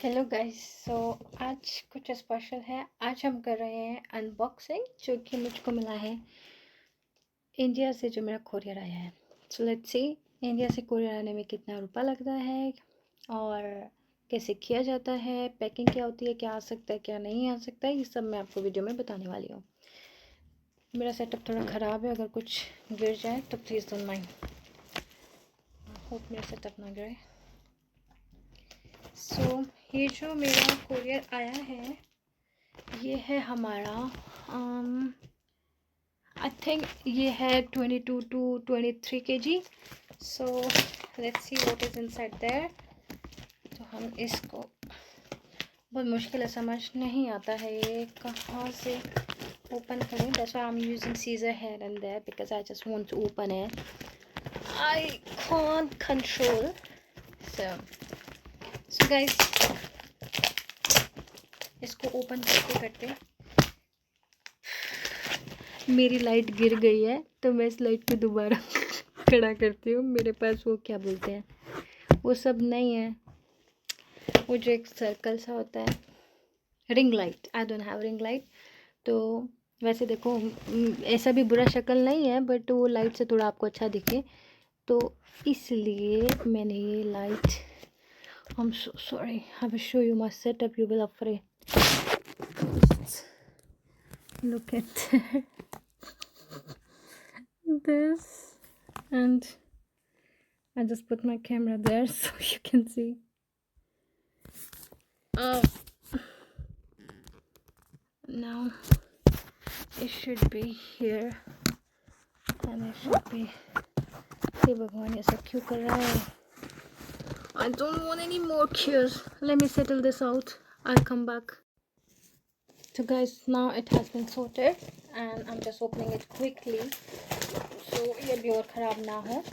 Hello guys. आज कुछ special है। आज हम कर रहे हैं अनबॉक्सिंग जो कि मुझको मिला है इंडिया से, जो मेरा कोरियर आया है। सो लेट्स सी इंडिया से कोरियर आने में कितना रुपया लगता है और कैसे किया जाता है, पैकिंग क्या होती है, क्या आ सकता है क्या नहीं आ सकता है, ये सब मैं आपको वीडियो में बताने वाली हूँ। मेरा सेटअप थोड़ा ख़राब है, अगर कुछ गिर जाए तो प्लीज़ डोंट माइंड। होप मेरा सेटअप ना गिरे। ये जो मेरा कोरियर आया है ये है हमारा आई थिंक ये है 22 to 23 kg। So let's see what is inside there. तो हम इसको, बहुत मुश्किल है, समझ नहीं आता है ये कहाँ से ओपन करें। That's why I am using scissor here and there because I just want to open it. I can't control. So guys, इसको ओपन करते करते मेरी लाइट गिर गई है, तो मैं इस लाइट को दोबारा खड़ा करती हूँ। मेरे पास वो क्या बोलते हैं, वो सब नहीं है। वो जो एक सर्कल सा होता है, ring light. I don't have ring light. तो वैसे देखो, ऐसा भी बुरा शक्ल नहीं है, बट वो लाइट से थोड़ा आपको अच्छा दिखे, तो इसलिए मैंने ये light. I am so sorry, I will show you my setup, you will afraid. Look at this, and I just put my camera there so you can see. Oh, now it should be here and it should be. हे भगवान, ये सब क्यों कर रहा है? I don't want any more cues. Let me settle this out. I'll come back. So guys, now it has been sorted and I'm just opening it quickly so ये भी और ख़राब ना हो.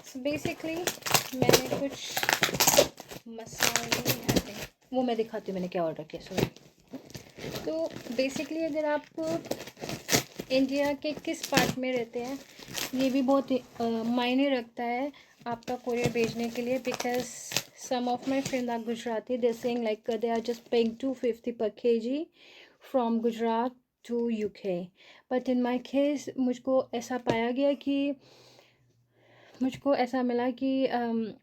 So basically मैंने कुछ मसाले, वो मैं दिखाती हूँ मैंने क्या ऑर्डर किया। सॉरी। तो बेसिकली अगर आप इंडिया के किस पार्ट में रहते हैं, ये भी बहुत मायने रखता है आपका कोरियर भेजने के लिए। Because some of my friend are Gujarati, they saying like they are just paying 250 per kg from Gujarat to UK। But in my case मुझको ऐसा पाया गया कि मुझको ऐसा मिला कि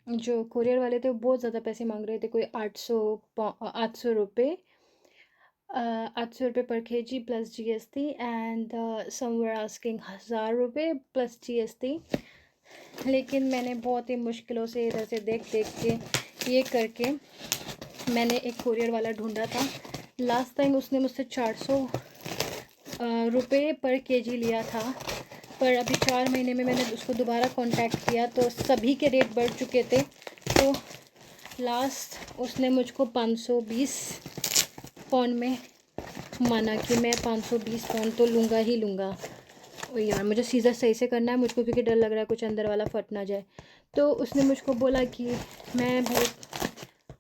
जो कोरियर वाले थे वो बहुत ज़्यादा पैसे मांग रहे थे। कोई 800 रुपये, 800 रुपये पर kg plus GST, and somewhere asking 1000 रुपये प्लस GST। लेकिन मैंने बहुत ही मुश्किलों से इधर से देख के ये करके मैंने एक कोरियर वाला ढूंढा था। लास्ट टाइम उसने मुझसे 400 रुपये पर kg लिया था, पर अभी 4 महीने में मैंने उसको दोबारा कांटेक्ट किया तो सभी के रेट बढ़ चुके थे। तो लास्ट उसने मुझको 520 पाउंड में माना कि मैं 520 पाउंड तो लूँगा ही लूँगा। ओ यार, मुझे सीज़र सही से करना है मुझको, क्योंकि डर लग रहा है कुछ अंदर वाला फट ना जाए। तो उसने मुझको बोला कि मैं भाई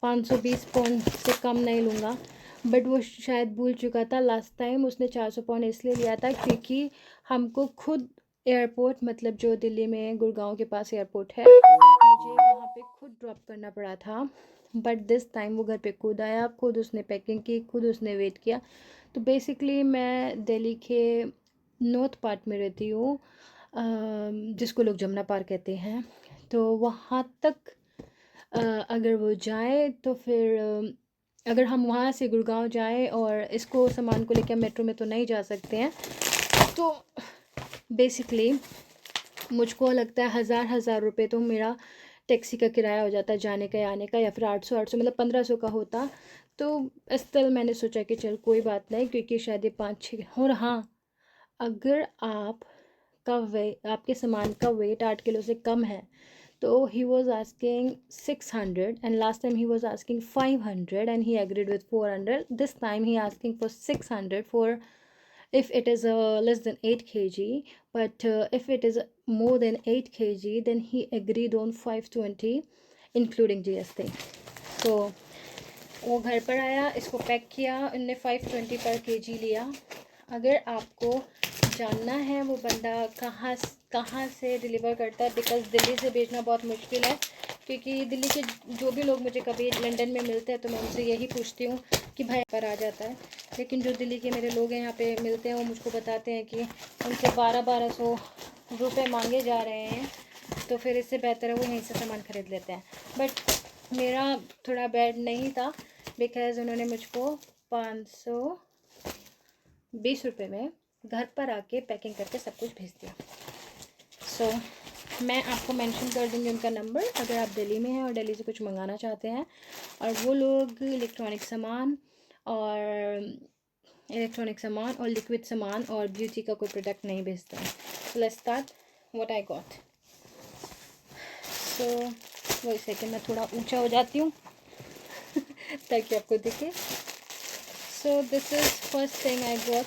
520 पाउंड से कम नहीं लूँगा। बट वो शायद भूल चुका था। लास्ट टाइम उसने 400 पाउंड इसलिए लिया था क्योंकि हमको खुद एयरपोर्ट, मतलब जो दिल्ली में गुड़गांव के पास एयरपोर्ट है, मुझे वहाँ पे खुद ड्रॉप करना पड़ा था। बट दिस टाइम वो घर पे खुद आया, खुद उसने पैकिंग की, खुद उसने वेट किया। तो बेसिकली मैं दिल्ली के नॉर्थ पार्ट में रहती हूँ, जिसको लोग जमुना पार कहते हैं। तो वहाँ तक अगर वो जाए तो फिर अगर हम वहाँ से गुड़गांव जाएं और इसको सामान को लेकर मेट्रो में तो नहीं जा सकते हैं, तो बेसिकली मुझको लगता है 1000 रुपये तो मेरा टैक्सी का किराया हो जाता है जाने का आने का, या फिर 800 मतलब 1500 का होता। तो स्टिल मैंने सोचा कि चल कोई बात नहीं, क्योंकि शायद ये 5-6 और हाँ, अगर आपके सामान का वेट 8 किलो से कम है तो he was asking 600 and last time he was asking 500 and he agreed with 400. This time he asking for 600 for if it is less than 8 kg, but if it is more than 8 kg then he agreed on 520 including GST. So वो घर पर आया, इसको pack किया, उनने 520 पर kg लिया। अगर आपको जानना है वो बंदा कहाँ से डिलीवर करता है, बिकॉज़ दिल्ली से भेजना बहुत मुश्किल है, क्योंकि दिल्ली के जो भी लोग मुझे कभी लंदन में मिलते हैं तो मैं उनसे यही पूछती हूँ कि भाई पर आ जाता है, लेकिन जो दिल्ली के मेरे लोग हैं यहाँ पे मिलते हैं वो मुझको बताते हैं कि उनसे 1200 रुपये मांगे जा रहे हैं, तो फिर इससे बेहतर है वो यहीं से सामान ख़रीद लेते हैं। बट मेरा थोड़ा बैड नहीं था, बिकॉज़ उन्होंने मुझको 520 रुपये में घर पर आके पैकिंग करके सब कुछ भेज दिया। सो मैं आपको मेंशन कर दूँगी उनका नंबर, अगर आप दिल्ली में हैं और दिल्ली से कुछ मंगाना चाहते हैं और वो लोग इलेक्ट्रॉनिक सामान और लिक्विड सामान और ब्यूटी का कोई प्रोडक्ट नहीं भेजते हैं। So let's start what I got. So वही सेकंड मैं थोड़ा ऊंचा हो जाती हूँ ताकि आपको दिखे। So this is first thing I got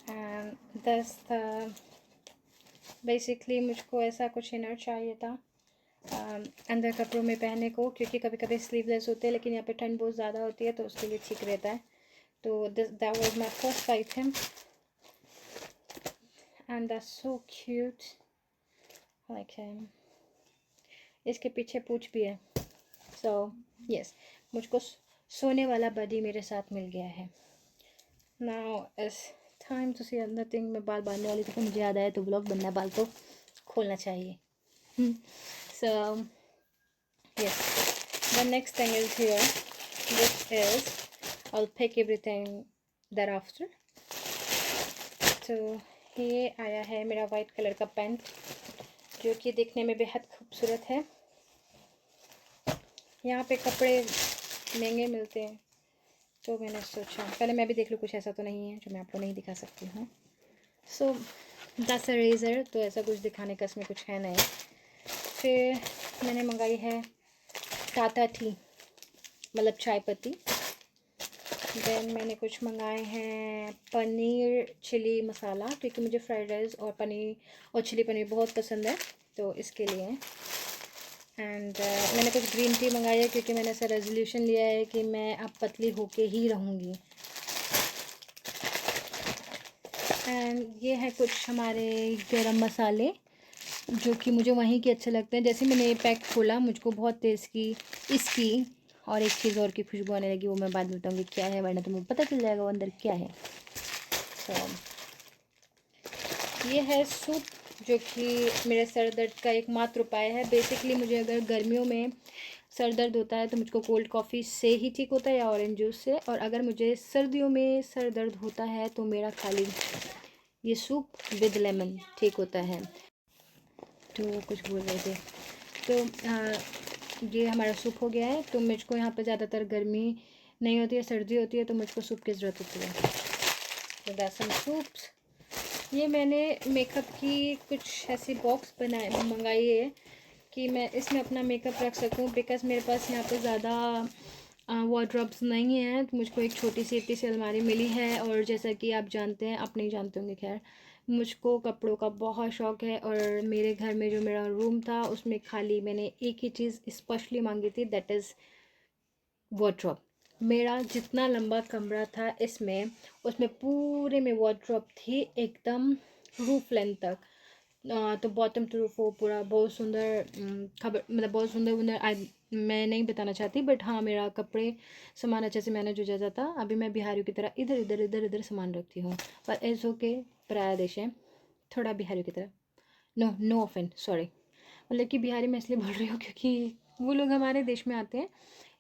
and this the basically मुझको ऐसा कुछ इनर चाहिए था अंदर कपड़ों में पहनने को, क्योंकि कभी कभी स्लीवलेस होते हैं लेकिन यहाँ पे ठंड बहुत ज़्यादा होती है तो उसके लिए ठीक रहता है। तो that was my first item and that's so cute like इसके पीछे पूंछ भी है। सो यस, मुझको सोने वाला बडी मेरे साथ मिल गया है। Now is time to see another thing. मैं बाल बांधने वाली थी तो मुझे याद आया तो ब्लॉग बनना, बाल तो खोलना चाहिए। So yes, the next thing is here, which is I'll pick everything thereafter. तो ये आया है मेरा वाइट कलर का पैंट जो कि देखने में बेहद खूबसूरत है। यहाँ पे कपड़े महंगे मिलते हैं तो मैंने सोचा पहले मैं भी देख लूँ कुछ ऐसा तो नहीं है जो मैं आपको नहीं दिखा सकती हूँ। सो दैट्स अ रेज़र, तो ऐसा कुछ दिखाने का इसमें कुछ है नहीं। फिर मैंने मंगाई है टाटा टी, मतलब चाय पत्ती। देन मैंने कुछ मंगाए हैं पनीर चिली मसाला, क्योंकि मुझे फ्राइड राइस और पनीर और चिली पनीर बहुत पसंद है तो इसके लिए। एंड मैंने कुछ ग्रीन टी मंगाई है क्योंकि मैंने ऐसा रेजोल्यूशन लिया है कि मैं अब पतली होके ही रहूँगी। एंड ये है कुछ हमारे गरम मसाले जो कि मुझे वहीं के अच्छे लगते हैं। जैसे मैंने ये पैक खोला मुझको बहुत तेज़ की इसकी और एक चीज़ और की खुशबू आने लगी, वो मैं बाद में बताऊँगी क्या है, वरना तो मुझे पता चल जाएगा वो अंदर क्या है। तो ये है सूप जो कि मेरे सर दर्द का एकमात्र उपाय है। बेसिकली मुझे अगर गर्मियों में सर दर्द होता है तो मुझको कोल्ड कॉफ़ी से ही ठीक होता है या ऑरेंज जूस से, और अगर मुझे सर्दियों में सर दर्द होता है तो मेरा खाली ये सूप विद लेमन ठीक होता है। तो कुछ बोल रहे थे तो ये हमारा सूप हो गया है। तो मुझको यहाँ पे ज़्यादातर गर्मी नहीं होती है, सर्दी होती है तो मुझको सूप की ज़रूरत होती है। तो दैट्स सम सूप्स। ये मैंने मेकअप की कुछ ऐसी बॉक्स मंगाई है कि मैं इसमें अपना मेकअप रख सकूं, बिकॉज़ मेरे पास यहाँ पे ज़्यादा वार्डरोब्स नहीं है। तो मुझको एक छोटी सी इतनी सी अलमारी मिली है, और जैसा कि आप जानते हैं, आप नहीं जानते होंगे खैर, मुझको कपड़ों का बहुत शौक़ है। और मेरे घर में जो मेरा रूम था उसमें खाली मैंने एक ही चीज़ स्पेशली मांगी थी, दैट इज़ वार्डरोब। मेरा जितना लंबा कमरा था इसमें, उसमें पूरे में वार्डरोब थी एकदम रूफ लेंथ तक। तो बॉटम टू रूफ वो पूरा बहुत सुंदर खबर, मतलब बहुत सुंदर मैं नहीं बताना चाहती, बट हाँ मेरा कपड़े सामान अच्छे से मैनेज हो जाता था। अभी मैं बिहारियों की तरह इधर इधर इधर इधर सामान रखती हूँ, पर इट्स ओके, पराया देश है, थोड़ा बिहारियों की तरह। No offence, sorry. मतलब कि बिहारी मैं इसलिए बोल रही हूँ क्योंकि वो लोग हमारे देश में आते हैं,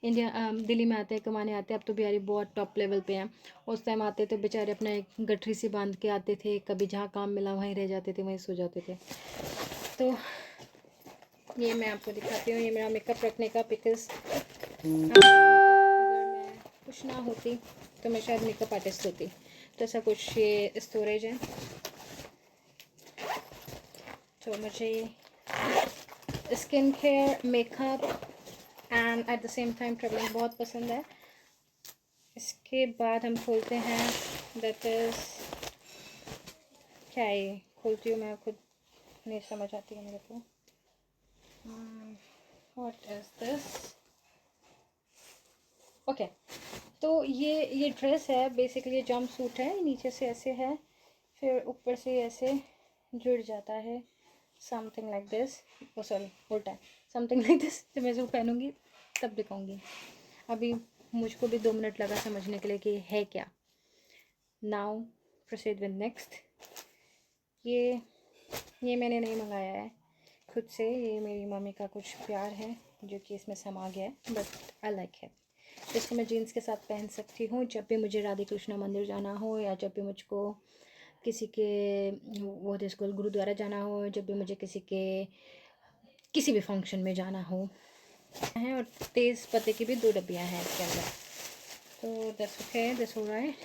इंडिया दिल्ली में आते हैं, कमाने आते हैं। अब तो बिहारी बहुत टॉप लेवल पे हैं। उस टाइम आते तो बेचारे अपना एक गठरी से बांध के आते थे, कभी जहाँ काम मिला वहीं रह जाते थे, वहीं सो जाते थे। तो ये मैं आपको दिखाती हूँ, ये मेरा मेकअप रखने का, बिकॉज अगर मैं कुछ ना होती तो मैं शायद मेकअप आर्टिस्ट होती। तो ऐसा कुछ ये स्टोरेज है। तो मुझे skin care, makeup and at the same time travelling बहुत पसंद है। इसके बाद हम खोलते हैं, दैट इज़ क्या है ये, खोलती हूँ मैं खुद नहीं समझ आती है मेरे को। What is this? ओके, तो ये ड्रेस है, बेसिकली जंप सूट है। नीचे से ऐसे है, फिर ऊपर से ऐसे जुड़ जाता है, something like this, oh sorry उल्टा है, समथिंग लाइक दिस। जब मैं इसको पहनूंगी तब दिखाऊंगी। अभी मुझको भी 2 मिनट लगा समझने के लिए कि है क्या। Now proceed with next. ये मैंने नहीं मंगाया है खुद से, ये मेरी मम्मी का कुछ प्यार है जो कि इसमें समा गया है, बट आई लाइक इट। इसको मैं जीन्स के साथ पहन सकती हूँ जब भी मुझे राधे कृष्णा मंदिर जाना हो, या जब भी मुझको किसी के वो स्कूल गुरुद्वारा जाना हो, जब भी मुझे किसी भी फंक्शन में जाना हो है। और तेज़ पत्ते की भी 2 डब्बियाँ हैं इसके अंदर, तो दैट्स ओके, दैट्स ऑलराइट।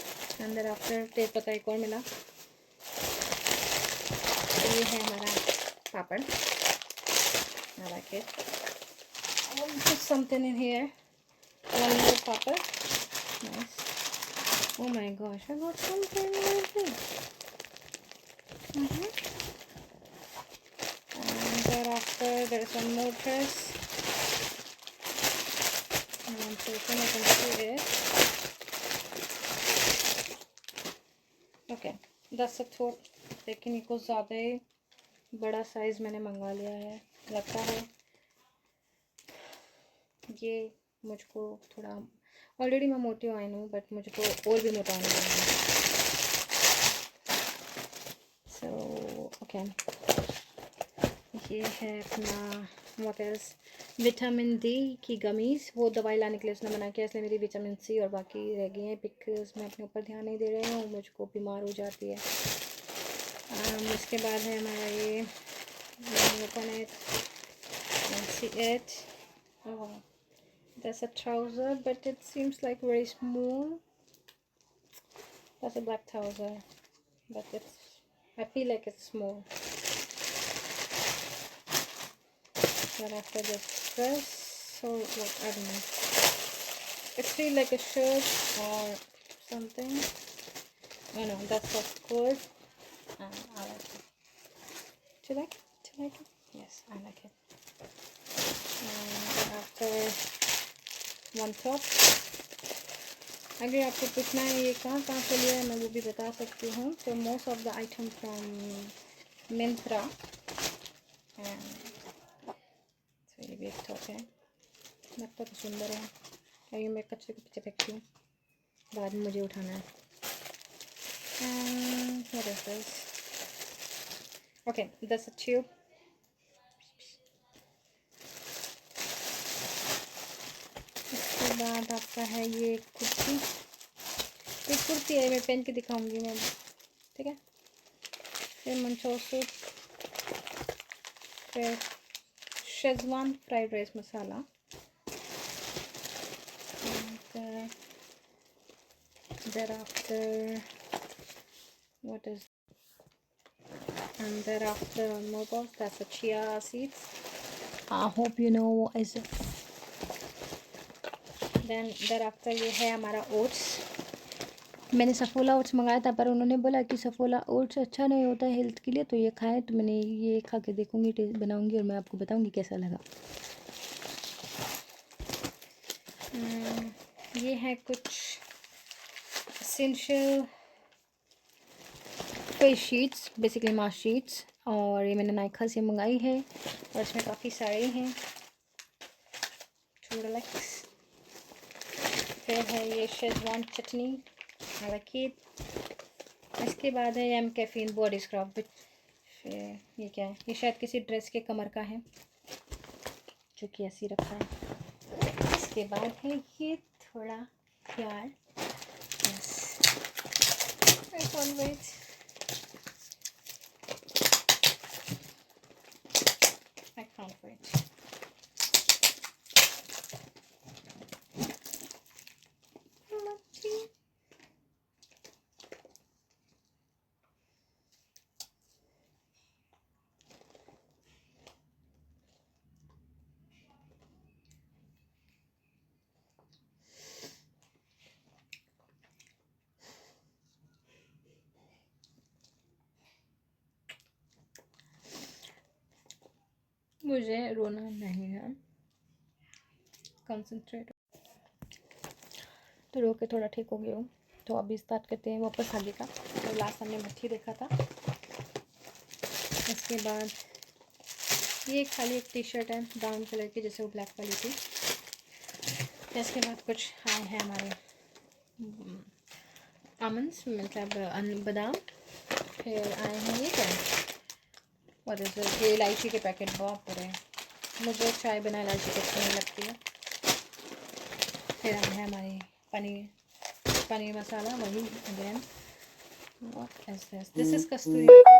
अंदर आफ्टर तेज़ पत्ता एक और मिला। ये है हमारा पापड़, I like it. I'll put something in here. One more papad. Nice. Oh my gosh, I got something like this. And thereafter there is one more dress. And so you can see it. Okay, that's a thought. लेकिन ये कुछ ज़्यादा ही बड़ा size मैंने मंगा लिया है लगता है। ये मुझको थोड़ा, ऑलरेडी मैं मोटी आई हूँ, बट मुझको और भी मोटा होना है। सो ओके, ये है अपना व्हाट एल्स, विटामिन डी की गमीज़। वो दवाई लाने के लिए उसने मना किया, इसलिए मेरी विटामिन सी और बाकी रह गई हैं, बिकॉज मैं अपने ऊपर ध्यान नहीं दे रही हूँ, मुझको बीमार हो जाती है। उसके बाद है हमारा ये open it, see it, that's a trouser, but it seems like very small. That's a black trouser, but I feel like it's small. Then after this dress, so what, I don't know, it feels like a shirt or something. Oh no, that's a skirt, and I like it. Do you like it? Do you like it? Yes, I like it. And after one top. अगर आपको पूछना है ये कहाँ से लिया है, मैं वो भी बता सकती हूँ। तो most of the item from Myntra. तो ये भी एक टॉप है, लगता तो सुंदर है। अभी मैं कचरे के पीछे फेंकती हूँ, बाद में मुझे उठाना है। What is this? Okay, that's a tube. इसके बाद आपका है ये कुर्ती। ये कुर्ती है, मैं पहन के दिखाऊंगी मैं, ठीक है। फिर मंचो सूप, फिर Schezwan fried rice masala, thereafter what is, and thereafter one more box, that's a chia seeds. I hope you know what is it. Then thereafter ये है हमारा ओट्स। मैंने सफोला ओट्स मंगाया था, पर उन्होंने बोला कि सफोला ओट्स अच्छा नहीं होता है हेल्थ के लिए, तो ये खाएं। तो मैंने ये खा के देखूंगी, टेस्ट बनाऊंगी और मैं आपको बताऊंगी कैसा लगा। ये है कुछ essential face sheets, basically mask sheets, और ये मैंने नायका से मंगाई है और इसमें काफ़ी सारे हैं, टू रिलैक्स। फिर है ये शेजवान चटनी, हालांकि इसके बाद है एम कैफीन बॉडी स्क्रब। फिर ये क्या है, ये शायद किसी ड्रेस के कमर का है जो कि ऐसी रखा है। इसके बाद है ये थोड़ा प्यार, I can't wait. I can't wait. मुझे रोना नहीं है, कंसंट्रेट। तो रो के थोड़ा ठीक हो गया हूँ, तो अभी स्टार्ट करते हैं वापस आगे का। तो लास्ट हमने मच्छी देखा था, इसके बाद ये खाली एक टी शर्ट है ब्राउन कलर की, जैसे वो ब्लैक वाली थी। इसके बाद कुछ आए हैं हमारे आमंड्स, मतलब बादाम। फिर आए हैं ये क्या और ये इलायची के पैकेट, बाप रे मुझे चाय बना इलायची की अच्छी नहीं लगती है। फिर आए हैं हमारे पनीर मसाला, वही again. What is this? This is Kasturi methi.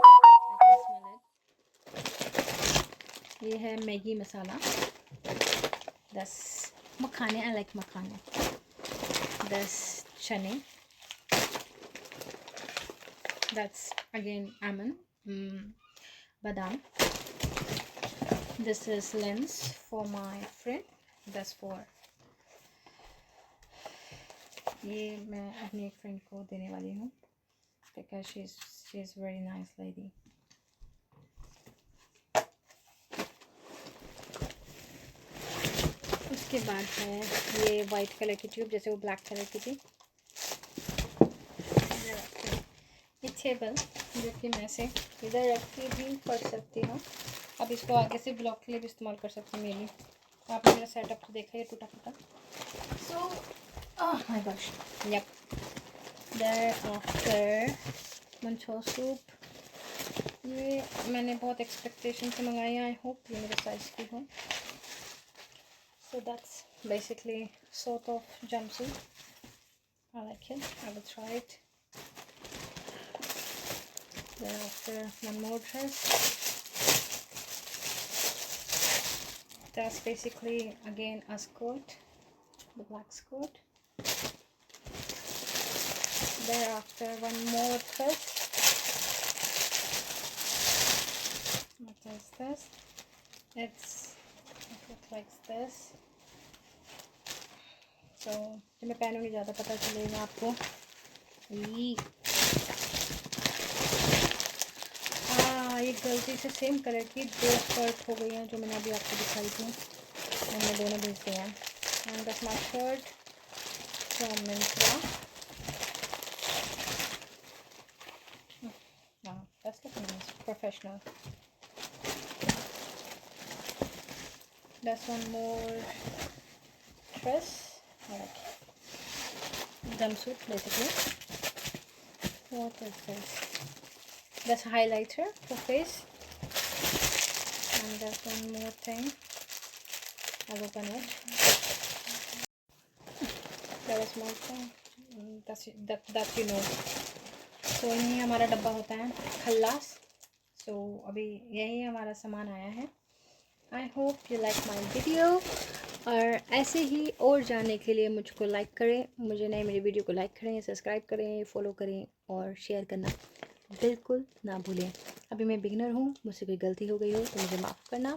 ये है मैगी मसाला। दस मखाने, आई लाइक मखाने। 10 चने। That's again almond, badam. This is lens for my friend. That's for ये मैं अपनी एक फ्रेंड को देने वाली हूँ because she is very nice lady. उसके बाद है ये वाइट कलर की ट्यूब, जैसे वो ब्लैक कलर की थी। ये टेबल जो कि मैं से इधर रख के भी पढ़ सकती हूँ। अब इसको आगे से ब्लॉक के लिए भी इस्तेमाल कर सकती हूँ। मेरी आपने मेरा सेटअप तो देखा, ये टूटा फूटा। So oh my gosh, yup. Thereafter manchow soup. ये मैंने बहुत एक्सपेक्टेशन से मंगाई है, आई होप ये मेरे साइज़ की हो। So that's basically sort of jumpsuit. I like it. I will try it. Then after one more dress. That's basically again a skirt, the black skirt. Thereafter one more dress. What is this? It looks like this. So जब मैं पहनूंगी ज़्यादा पता चलेगा आपको। ये गलती से same colour की 2 स्कर्ट हो गई हैं जो मैंने अभी आपको दिखाई थी, मैंने दोनों भेज दिए हैं। And that's my shirt from Myntra. That's looking nice, professional. That's one more dress, jumpsuit basically. What is this? That's highlighter for face. And there's one more thing. I'll open it. There was more thing. That you know. So यही हमारा डब्बा होता है खल्लास। So अभी यही हमारा सामान आया है। I hope you like my video. और ऐसे ही और जानने के लिए मुझको लाइक करें, मुझे नए मेरी वीडियो को लाइक करें, सब्सक्राइब करें, फॉलो करें और शेयर करना बिल्कुल ना भूलें। अभी मैं बिगिनर हूँ, मुझसे कोई गलती हो गई हो तो मुझे माफ़ करना।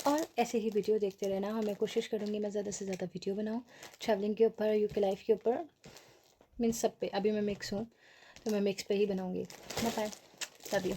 और ऐसे ही वीडियो देखते रहना। और मैं कोशिश करूँगी मैं ज़्यादा से ज़्यादा वीडियो बनाऊँ ट्रैवलिंग के ऊपर, यूके लाइफ के ऊपर, मीन्स सब पे। अभी मैं मिक्स हूँ तो मैं मिक्स पे ही बनाऊँगी। Bye, love you.